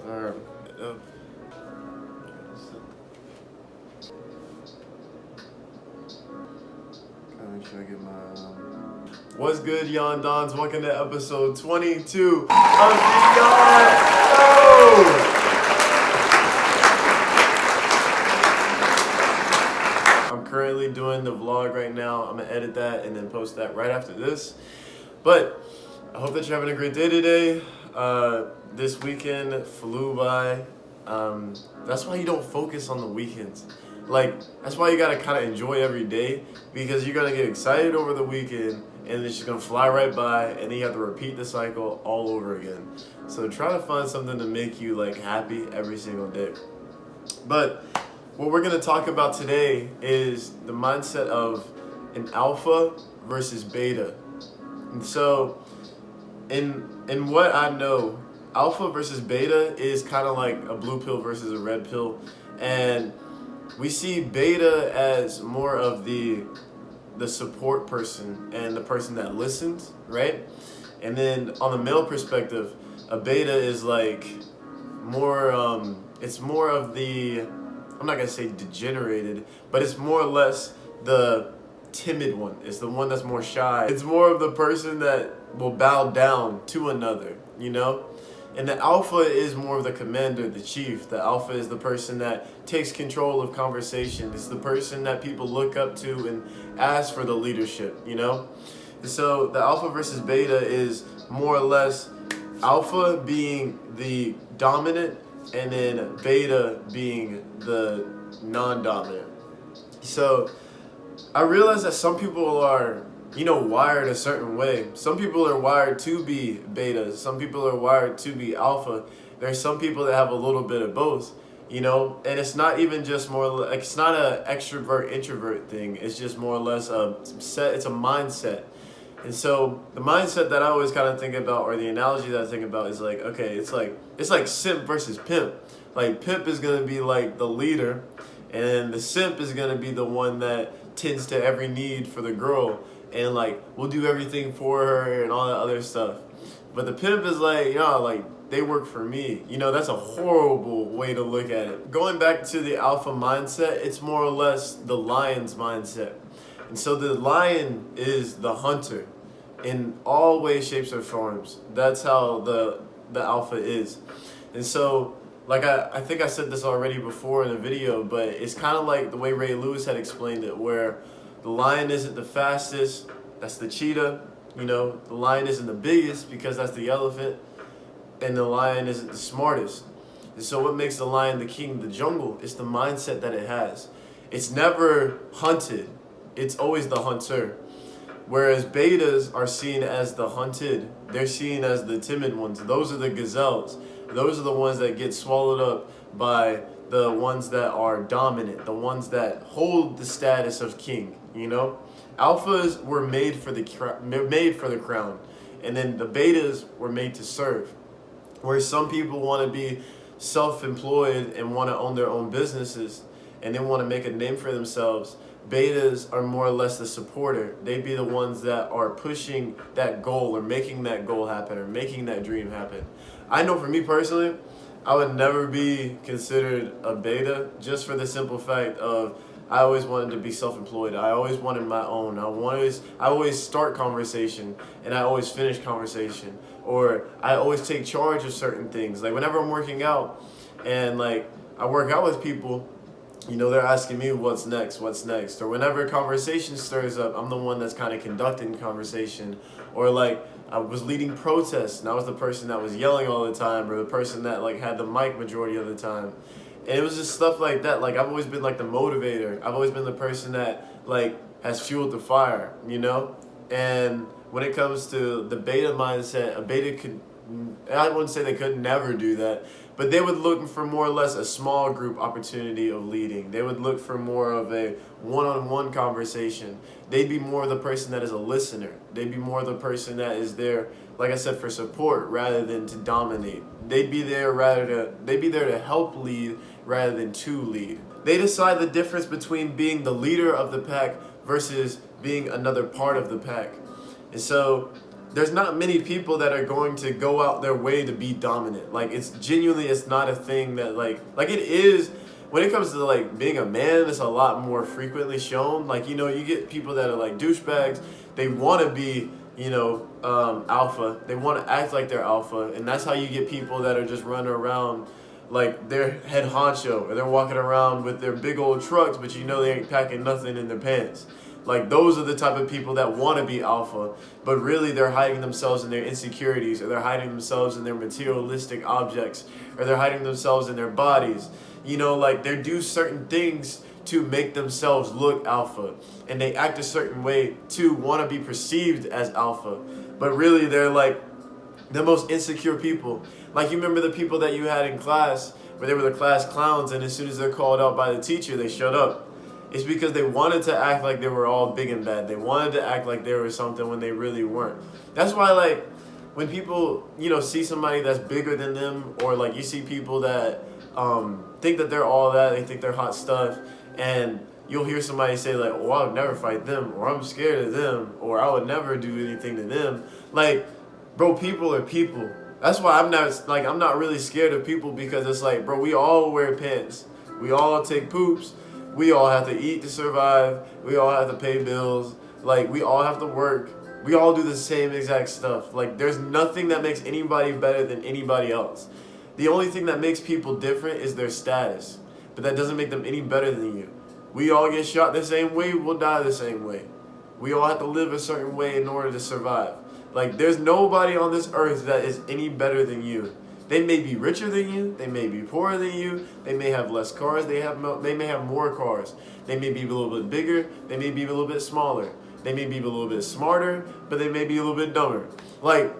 Alright. Make sure I get my. What's good, Yon Dons? Welcome to episode 22 of the Yon Show! I'm currently doing the vlog right now. I'm gonna edit that and then post that right after this. But I hope that you're having a great day today. This weekend flew by. That's why you don't focus on the weekends. Like, that's why you gotta kind of enjoy every day, because you're gonna get excited over the weekend and it's just gonna fly right by, and then you have to repeat the cycle all over again. So try to find something to make you like happy every single day. But what we're gonna talk about today is the mindset of an alpha versus beta. And so in what I know, alpha versus beta is kind of like a blue pill versus a red pill, and we see beta as more of the support person and the person that listens, right? And then on the male perspective, a beta is like more, it's more of the, I'm not gonna say degenerated, but it's more or less the timid one. It's the one that's more shy. It's more of the person that will bow down to another, you know? And the alpha is more of the commander, the chief. The alpha is the person that takes control of conversation. It's the person that people look up to and ask for the leadership, you know? And so the alpha versus beta is more or less alpha being the dominant and then beta being the non-dominant. So I realize that some people are, wired a certain way. Some people are wired to be beta. Some people are wired to be alpha. There's some people that have a little bit of both, and it's not even just more like, it's not a extrovert introvert thing. It's just more or less it's a mindset. And so the mindset that I always kind of think about, or the analogy that I think about, is like, okay, it's like simp versus pimp. Like, pimp is going to be like the leader, and the simp is going to be the one that tends to every need for the girl, and like we'll do everything for her and all that other stuff. But the pimp is like, they work for me. That's a horrible way to look at it. Going back to the alpha mindset, it's more or less the lion's mindset. And so the lion is the hunter in all ways, shapes, or forms. That's how the alpha is. And so, like I think I said this already before in a video, but it's kind of like the way Ray Lewis had explained it, where the lion isn't the fastest, that's the cheetah. The lion isn't the biggest, because that's the elephant. And the lion isn't the smartest. And so what makes the lion the king of the jungle is the mindset that it has. It's never hunted. It's always the hunter. Whereas betas are seen as the hunted. They're seen as the timid ones. Those are the gazelles. Those are the ones that get swallowed up by the ones that are dominant, the ones that hold the status of king, Alphas were made for the crown, and then the betas were made to serve. Where some people want to be self-employed and want to own their own businesses, and they want to make a name for themselves, betas are more or less the supporter. They'd be the ones that are pushing that goal, or making that goal happen, or making that dream happen. I know for me personally, I would never be considered a beta, just for the simple fact of I always wanted to be self-employed. I always wanted my own. I always start conversation, and I always finish conversation, or I always take charge of certain things. Like whenever I'm working out, and like I work out with people, they're asking me what's next, or whenever a conversation stirs up, I'm the one that's kind of conducting conversation, or like I was leading protests, and I was the person that was yelling all the time, or the person that like had the mic majority of the time. And it was just stuff like that. Like, I've always been like the motivator. I've always been the person that like has fueled the fire, And when it comes to the beta mindset, a beta could, I wouldn't say they could never do that, but they would look for more or less a small group opportunity of leading. They would look for more of a one-on-one conversation. They'd be more the person that is a listener. They'd be more the person that is there, like I said, for support rather than to dominate. They'd be there to help lead rather than to lead. They decide the difference between being the leader of the pack versus being another part of the pack. And so there's not many people that are going to go out their way to be dominant. Like, it's genuinely, it's not a thing that like it is. When it comes to like being a man, it's a lot more frequently shown. Like, you know, you get people that are like douchebags. They want to be, you know, alpha. They want to act like they're alpha, and that's how you get people that are just running around like they're head honcho, or they're walking around with their big old trucks, but you know they ain't packing nothing in their pants. Like, those are the type of people that want to be alpha, but really they're hiding themselves in their insecurities, or they're hiding themselves in their materialistic objects, or they're hiding themselves in their bodies. You know, like, they do certain things to make themselves look alpha, and they act a certain way to want to be perceived as alpha, but really they're like the most insecure people. Like, you remember the people that you had in class where they were the class clowns, and as soon as they're called out by the teacher, they shut up. It's because they wanted to act like they were all big and bad. They wanted to act like they were something when they really weren't. That's why, like, when people, you know, see somebody that's bigger than them, or like you see people that think that they're all that, they think they're hot stuff, and you'll hear somebody say like, oh, I would never fight them, or I'm scared of them, or I would never do anything to them. Like, bro, people are people. That's why I'm not really scared of people, because it's like, bro, we all wear pants. We all take poops. We all have to eat to survive. We all have to pay bills. Like, we all have to work. We all do the same exact stuff. Like, there's nothing that makes anybody better than anybody else. The only thing that makes people different is their status. But that doesn't make them any better than you. We all get shot the same way. We'll die the same way. We all have to live a certain way in order to survive. Like, there's nobody on this earth that is any better than you. They may be richer than you. They may be poorer than you. They may have less cars. They may have more cars. They may be a little bit bigger. They may be a little bit smaller. They may be a little bit smarter, but they may be a little bit dumber. Like,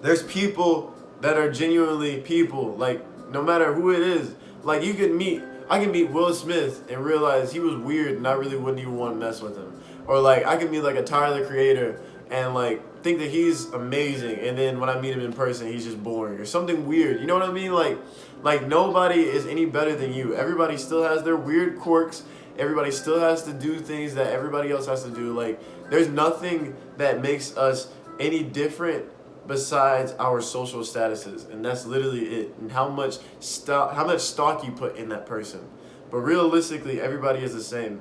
there's people that are genuinely people. Like, no matter who it is. Like, I can meet Will Smith and realize he was weird and I really wouldn't even want to mess with him. Or like, I can meet like a Tyler, the Creator, and like think that he's amazing, and then when I meet him in person, he's just boring or something weird. You know what I mean? Like nobody is any better than you. Everybody still has their weird quirks. Everybody still has to do things that everybody else has to do. Like, there's nothing that makes us any different besides our social statuses, and that's literally it. And how much stock you put in that person. But realistically, everybody is the same.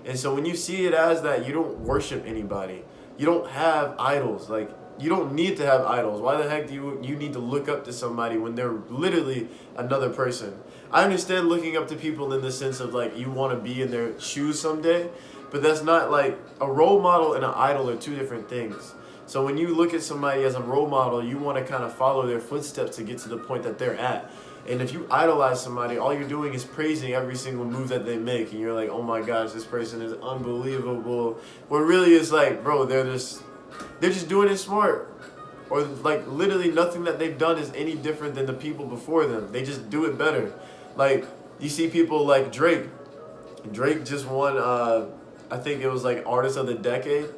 And so when you see it as that, you don't worship anybody. You don't have idols. Like, you don't need to have idols. Why the heck do you need to look up to somebody when they're literally another person? I understand looking up to people in the sense of like you want to be in their shoes someday, but that's not like a role model and an idol are two different things. So when you look at somebody as a role model, you want to kind of follow their footsteps to get to the point that they're at. And if you idolize somebody, all you're doing is praising every single move that they make. And you're like, oh my gosh, this person is unbelievable. What really is like, bro, they're just doing it smart. Or like literally nothing that they've done is any different than the people before them. They just do it better. Like, you see people like Drake. Drake just won, I think it was like Artist of the Decade.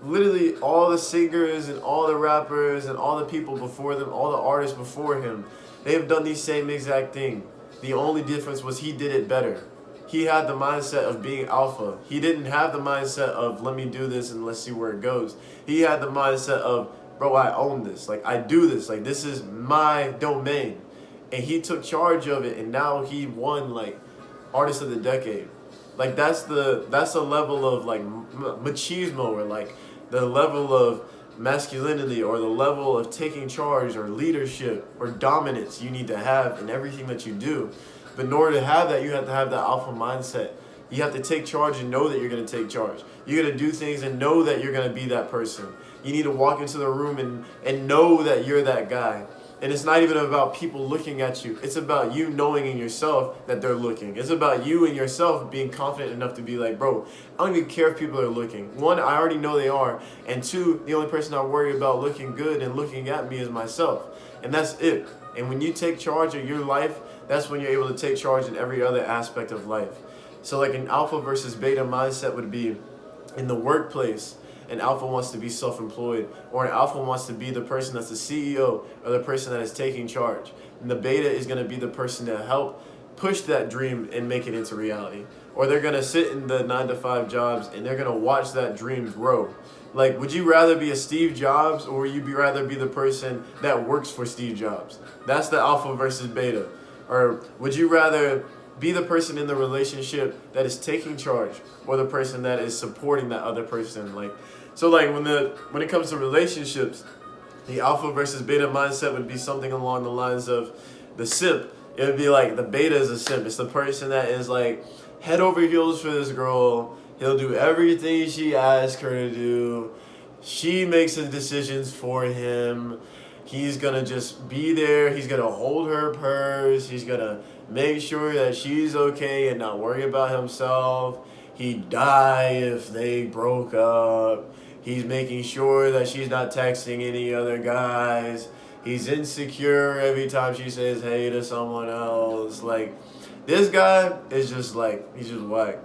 Literally all the singers and all the rappers and all the people before them, all the artists before him, they have done the same exact thing. The only difference was he did it better. He had the mindset of being alpha. He didn't have the mindset of let me do this and let's see where it goes. He had the mindset of, bro, I own this. Like, I do this. Like, this is my domain. And he took charge of it, and now he won like Artist of the Decade. Like, that's the level of like machismo, or like the level of masculinity, or the level of taking charge or leadership or dominance you need to have in everything that you do. But in order to have that, you have to have that alpha mindset. You have to take charge and know that you're going to take charge. You're going to do things and know that you're going to be that person. You need to walk into the room and know that you're that guy. And it's not even about people looking at you. It's about you knowing in yourself that they're looking. It's about you and yourself being confident enough to be like, bro, I don't even care if people are looking. One, I already know they are. And two, the only person I worry about looking good and looking at me is myself. And that's it. And when you take charge of your life, that's when you're able to take charge in every other aspect of life. So like an alpha versus beta mindset would be in the workplace. An alpha wants to be self-employed, or an alpha wants to be the person that's the CEO or the person that is taking charge. And the beta is going to be the person to help push that dream and make it into reality. Or they're going to sit in the 9-to-5 jobs and they're going to watch that dream grow. Like, would you rather be a Steve Jobs, or would you rather be the person that works for Steve Jobs? That's the alpha versus beta. Or would you rather be the person in the relationship that is taking charge, or the person that is supporting that other person? Like, so like when it comes to relationships, the alpha versus beta mindset would be something along the lines of the simp. It would be like the beta is a simp. It's the person that is like head over heels for this girl. He'll do everything she asks her to do. She makes the decisions for him. He's going to just be there. He's going to hold her purse. He's going to make sure that she's okay and not worry about himself. He'd die if they broke up. He's making sure that she's not texting any other guys. He's insecure every time she says hey to someone else. Like, this guy is just like, he's just whack.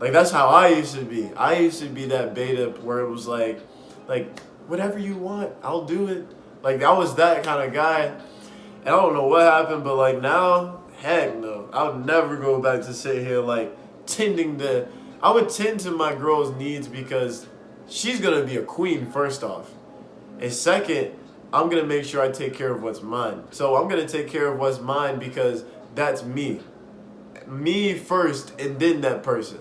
Like, that's how I used to be. I used to be that beta where it was like, whatever you want, I'll do it. Like, I was that kind of guy. And I don't know what happened, but like now, heck no. I would never go back to sit here like I would tend to my girl's needs because she's going to be a queen, first off. And second, I'm going to make sure I take care of what's mine. So I'm going to take care of what's mine because that's me. Me first and then that person.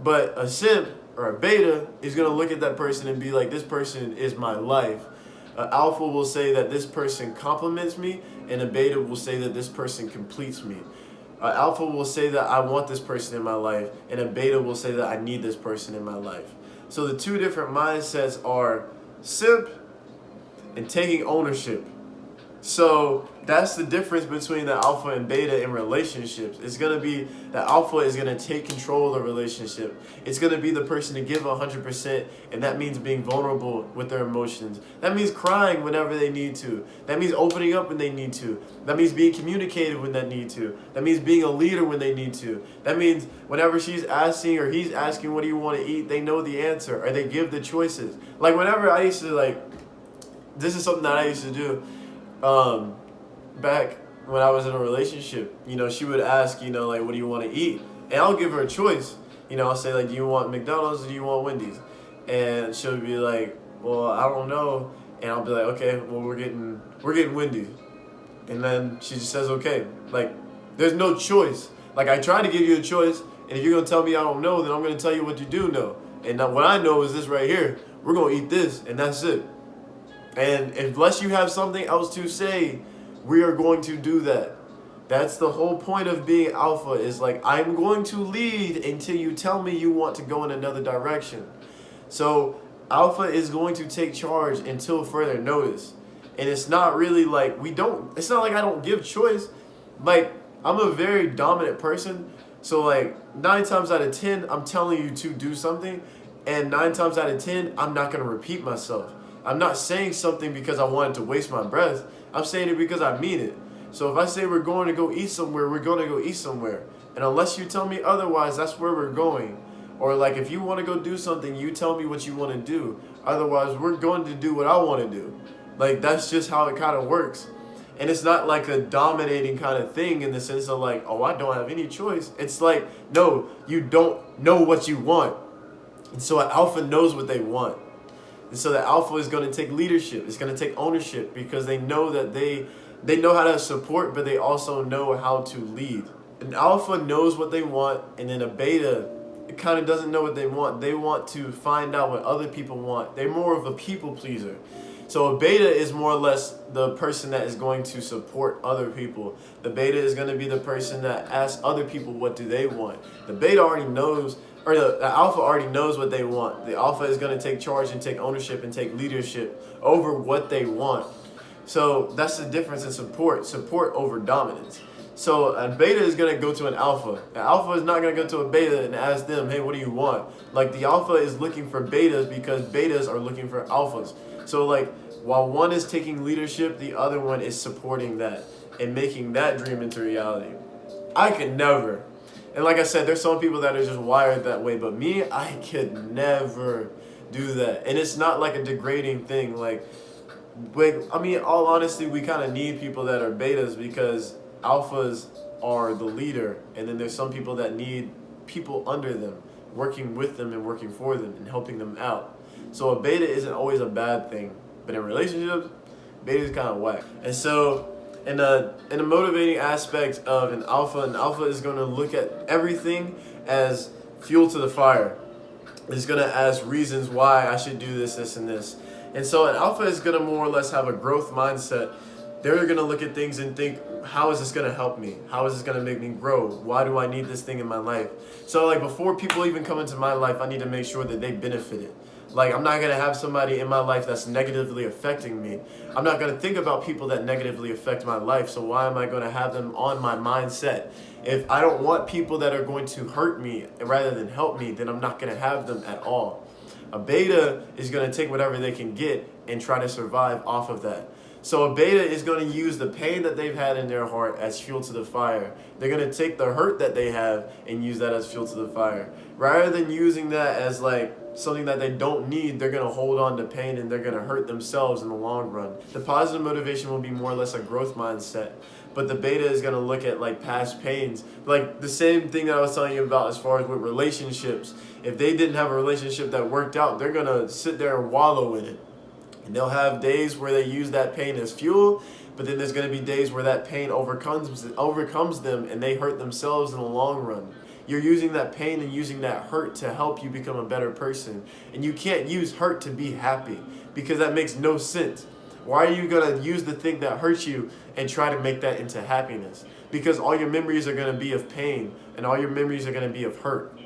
But a simp or a beta is going to look at that person and be like, this person is my life. An alpha will say that this person compliments me, and a beta will say that this person completes me. An alpha will say that I want this person in my life, and a beta will say that I need this person in my life. So the two different mindsets are simp and taking ownership. So that's the difference between the alpha and beta in relationships. It's going to be the alpha is going to take control of the relationship. It's going to be the person to give 100%, and that means being vulnerable with their emotions. That means crying whenever they need to. That means opening up when they need to. That means being communicative when they need to. That means being a leader when they need to. That means whenever she's asking or he's asking, what do you want to eat, they know the answer, or they give the choices. Like, whenever I used to, like, this is something that I used to do. Back when I was in a relationship, you know, she would ask, you know, like, what do you want to eat? And I'll give her a choice. You know, I'll say, like, do you want McDonald's or do you want Wendy's? And she'll be like, well, I don't know. And I'll be like, okay, well, we're getting Wendy's. And then she just says, okay. Like, there's no choice. Like, I try to give you a choice, and if you're going to tell me I don't know, then I'm going to tell you what you do know. And what I know is this right here. We're going to eat this, and that's it. And unless you have something else to say, we are going to do that. That's the whole point of being alpha, is like, I'm going to lead until you tell me you want to go in another direction. So alpha is going to take charge until further notice. And it's not really like it's not like I don't give choice. Like, I'm a very dominant person. So like 9 times out of 10, I'm telling you to do something. And 9 times out of 10, I'm not going to repeat myself. I'm not saying something because I wanted to waste my breath. I'm saying it because I mean it. So if I say we're going to go eat somewhere, we're going to go eat somewhere. And unless you tell me otherwise, that's where we're going. Or like, if you want to go do something, you tell me what you want to do. Otherwise, we're going to do what I want to do. Like, that's just how it kind of works. And it's not like a dominating kind of thing in the sense of like, oh, I don't have any choice. It's like, no, you don't know what you want. And so an alpha knows what they want. And so the alpha is going to take leadership. It's going to take ownership because they know that they know how to support, but they also know how to lead. An alpha knows what they want, and then a beta, it kind of doesn't know what they want. They want to find out what other people want. They're more of a people pleaser. So a beta is more or less the person that is going to support other people. The beta is going to be the person that asks other people what do they want. The beta already knows, or the alpha already knows what they want. The alpha is going to take charge and take ownership and take leadership over what they want. So that's the difference in support over dominance. So a beta is going to go to an alpha. An alpha is not going to go to a beta and ask them, hey, what do you want? Like, the alpha is looking for betas because betas are looking for alphas. So like, while one is taking leadership, the other one is supporting that and making that dream into reality. I could never. And like I said, there's some people that are just wired that way, but me, I could never do that. And it's not like a degrading thing. Like, I mean, all honesty, we kind of need people that are betas because alphas are the leader, and then there's some people that need people under them, working with them and working for them and helping them out. So a beta isn't always a bad thing, but in relationships, beta is kind of whack. And so in a motivating aspect of an alpha is going to look at everything as fuel to the fire. It's going to ask reasons why I should do this, this, and this. And so an alpha is going to more or less have a growth mindset. They're going to look at things and think, how is this going to help me? How is this going to make me grow? Why do I need this thing in my life? So like before people even come into my life, I need to make sure that they benefited. Like, I'm not going to have somebody in my life that's negatively affecting me. I'm not going to think about people that negatively affect my life. So why am I going to have them on my mindset? If I don't want people that are going to hurt me rather than help me, then I'm not going to have them at all. A beta is going to take whatever they can get and try to survive off of that. So a beta is going to use the pain that they've had in their heart as fuel to the fire. They're going to take the hurt that they have and use that as fuel to the fire. Rather than using that as like something that they don't need, they're going to hold on to pain and they're going to hurt themselves in the long run. The positive motivation will be more or less a growth mindset. But the beta is going to look at like past pains. Like the same thing that I was telling you about as far as with relationships. If they didn't have a relationship that worked out, they're going to sit there and wallow in it. And they'll have days where they use that pain as fuel, but then there's going to be days where that pain overcomes them and they hurt themselves in the long run. You're using that pain and using that hurt to help you become a better person. And you can't use hurt to be happy because that makes no sense. Why are you going to use the thing that hurts you and try to make that into happiness? Because all your memories are going to be of pain and all your memories are going to be of hurt.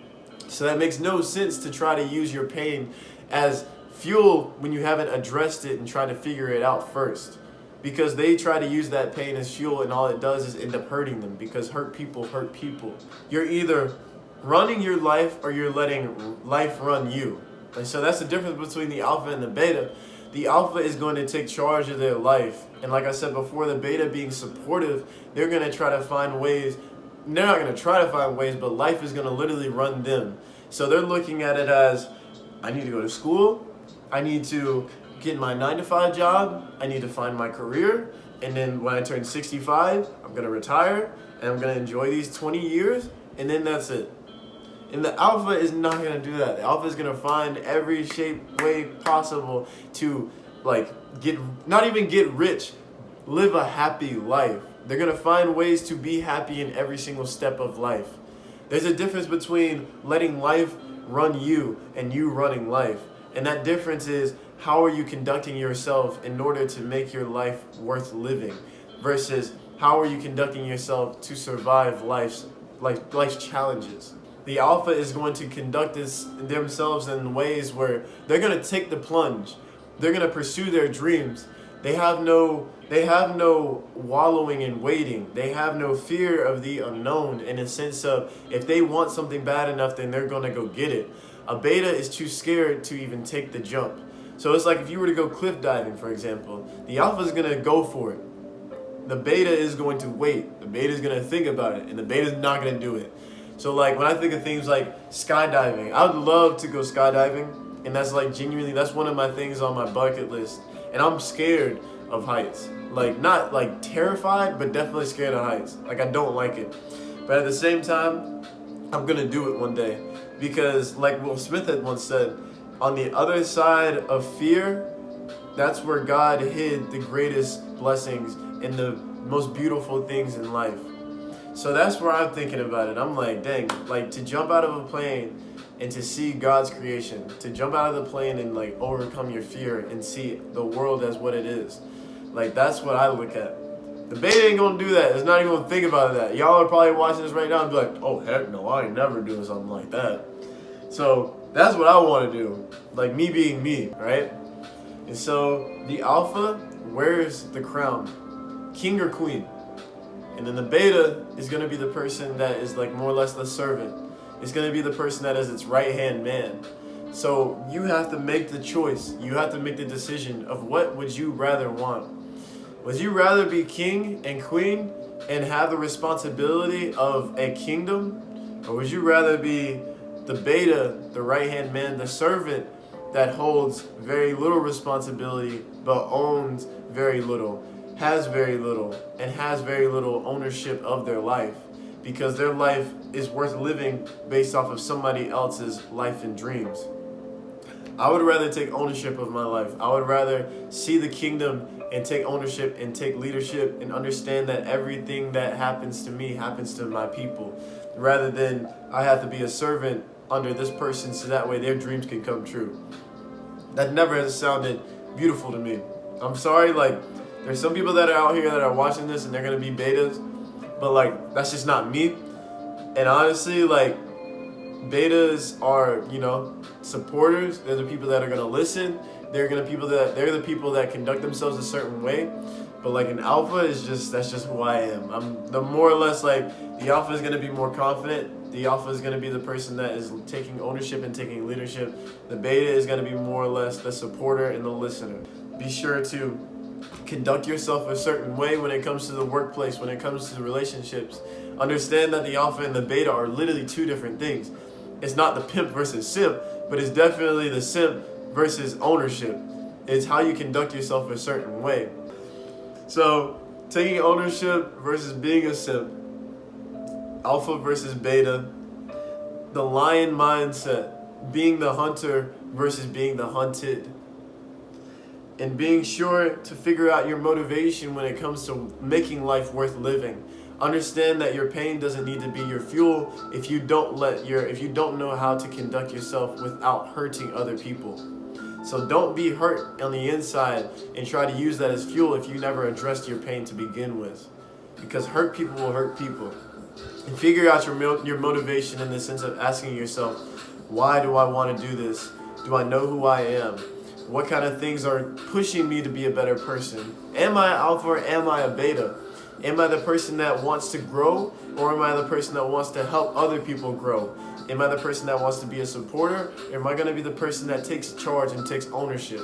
So that makes no sense to try to use your pain as fuel when you haven't addressed it and try to figure it out first. Because they try to use that pain as fuel and all it does is end up hurting them because hurt people hurt people. You're either running your life or you're letting life run you. And so that's the difference between the alpha and the beta. The alpha is going to take charge of their life. And like I said before, the beta being supportive, they're going to try to find ways. They're not going to try to find ways, but life is going to literally run them. So they're looking at it as, I need to go to school. I need to get my 9-to-5 job. I need to find my career. And then when I turn 65, I'm going to retire. And I'm going to enjoy these 20 years. And then that's it. And the alpha is not going to do that. The alpha is going to find every shape, way possible to like not even get rich, live a happy life. They're going to find ways to be happy in every single step of life. There's a difference between letting life run you and you running life. And that difference is how are you conducting yourself in order to make your life worth living versus how are you conducting yourself to survive life's challenges. The alpha is going to conduct themselves in ways where they're going to take the plunge. They're going to pursue their dreams. They have no wallowing and waiting. They have no fear of the unknown in a sense of if they want something bad enough, then they're going to go get it. A beta is too scared to even take the jump. So it's like if you were to go cliff diving, for example, the alpha is going to go for it. The beta is going to wait. The beta is going to think about it, and the beta is not going to do it. So like when I think of things like skydiving, I would love to go skydiving, and that's like genuinely, that's one of my things on my bucket list. And I'm scared of heights. Like not like terrified, but definitely scared of heights. Like I don't like it. But at the same time, I'm going to do it one day. Because like Will Smith had once said, on the other side of fear, that's where God hid the greatest blessings and the most beautiful things in life. So that's where I'm thinking about it. I'm like, dang, like to jump out of a plane and to see God's creation, to jump out of the plane and like overcome your fear and see the world as what it is. Like that's what I look at. The beta ain't gonna do that. It's not even gonna think about that. Y'all are probably watching this right now and be like, oh heck no, I ain't never doing something like that. So that's what I want to do. Like me being me, right? And so the alpha wears the crown, king or queen. And then the beta is gonna be the person that is like more or less the servant. It's gonna be the person that is its right-hand man. So you have to make the choice. You have to make the decision of what would you rather want. Would you rather be king and queen and have the responsibility of a kingdom? Or would you rather be the beta, the right-hand man, the servant that holds very little responsibility but owns very little? has very little and has very little ownership of their life, because their life is worth living based off of somebody else's life and dreams. I would rather take ownership of my life. I would rather see the kingdom and take ownership and take leadership and understand that everything that happens to me happens to my people, rather than I have to be a servant under this person so that way their dreams can come true. That never has sounded beautiful to me. I'm sorry, like, there's some people that are out here that are watching this and they're gonna be betas, but like, that's just not me. And honestly, like, betas are, supporters. They're the people that are gonna listen. They're the people that conduct themselves a certain way. But like an alpha that's just who I am. I'm the more or less like the alpha is gonna be more confident. The alpha is gonna be the person that is taking ownership and taking leadership. The beta is gonna be more or less the supporter and the listener. Be sure to conduct yourself a certain way when it comes to the workplace, when it comes to the relationships. Understand that the alpha and the beta are literally two different things. It's not the pimp versus simp, but it's definitely the simp versus ownership. It's how you conduct yourself a certain way. So, taking ownership versus being a simp, alpha versus beta, the lion mindset, being the hunter versus being the hunted, and being sure to figure out your motivation when it comes to making life worth living. Understand that your pain doesn't need to be your fuel if you don't know how to conduct yourself without hurting other people. So don't be hurt on the inside and try to use that as fuel if you never addressed your pain to begin with. Because hurt people will hurt people. And figure out your motivation in the sense of asking yourself, why do I want to do this? Do I know who I am? What kind of things are pushing me to be a better person? Am I alpha or am I a beta? Am I the person that wants to grow, or am I the person that wants to help other people grow? Am I the person that wants to be a supporter, or am I going to be the person that takes charge and takes ownership?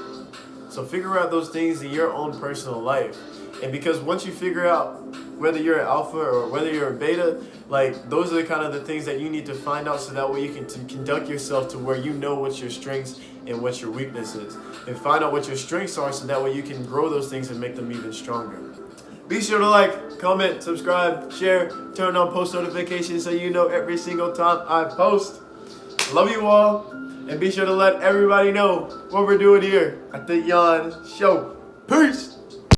So figure out those things in your own personal life. And because once you figure out whether you're an alpha or whether you're a beta, like, those are the kind of the things that you need to find out so that way you can conduct yourself to where you know what your strengths and what your weaknesses, and find out what your strengths are so that way you can grow those things and make them even stronger. Be sure to like, comment, subscribe, share, turn on post notifications so you know every single time I post. Love you all, and be sure to let everybody know what we're doing here at the YON Show. Peace!